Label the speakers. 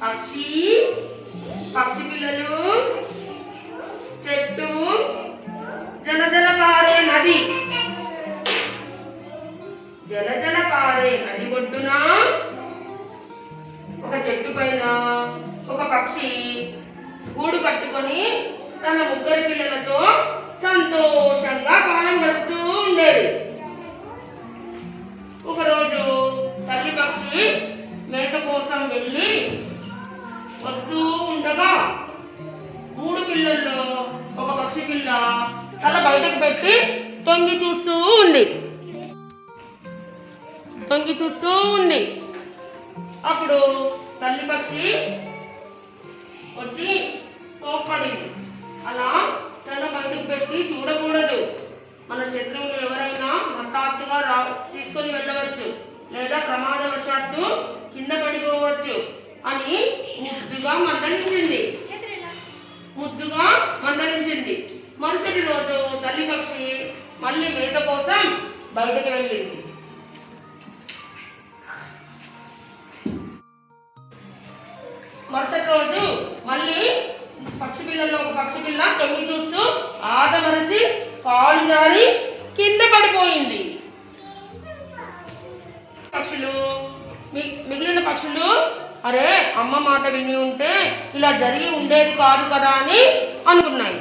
Speaker 1: పక్షి పక్షి పిల్లలు, చెట్టు, జలజల పారే నది. జలజల పారే నది ఒడ్డున ఒక చెట్టు పైన ఒక పక్షి గూడు కట్టుకొని తన ముగ్గురు పిల్లలతో సంతోషంగా కాలం గడుపుతూ ఉండేది. ఒకరోజు తల్లి పక్షి మేత కోసం వెళ్ళి వస్తూ ఉండగా 3 పిల్లల్లో ఒక పక్షి పిల్ల తల బయటకు పెట్టి తొంగి చూస్తూ ఉంది. అప్పుడు తల్లి పక్షి వచ్చి కోప్పడింది. అలా తల బయటకు పెట్టి చూడకూడదు, మన శత్రువులు ఎవరైనా హఠాత్తుగా తీసుకొని వెళ్ళవచ్చు లేదా ప్రమాదవశాత్తు కింద పడిపోవచ్చు అని ముద్దుగా మందలించింది. మరుసటి రోజు తల్లి పక్షి మళ్ళీ మేత కోసం బయటకు వెళ్ళింది. మరుసటి రోజు మళ్ళీ పక్షి పిల్లల్లో ఒక పక్షి పిల్ల తొంగి చూస్తూ ఆదమరచి కాలు జారి కింద పడిపోయింది. మిగిలిన పక్షులు అరే అమ్మ మాట విని ఉంటే ఇలా జరిగి ఉండేది కాదు కదా అని అనుకున్నాయి.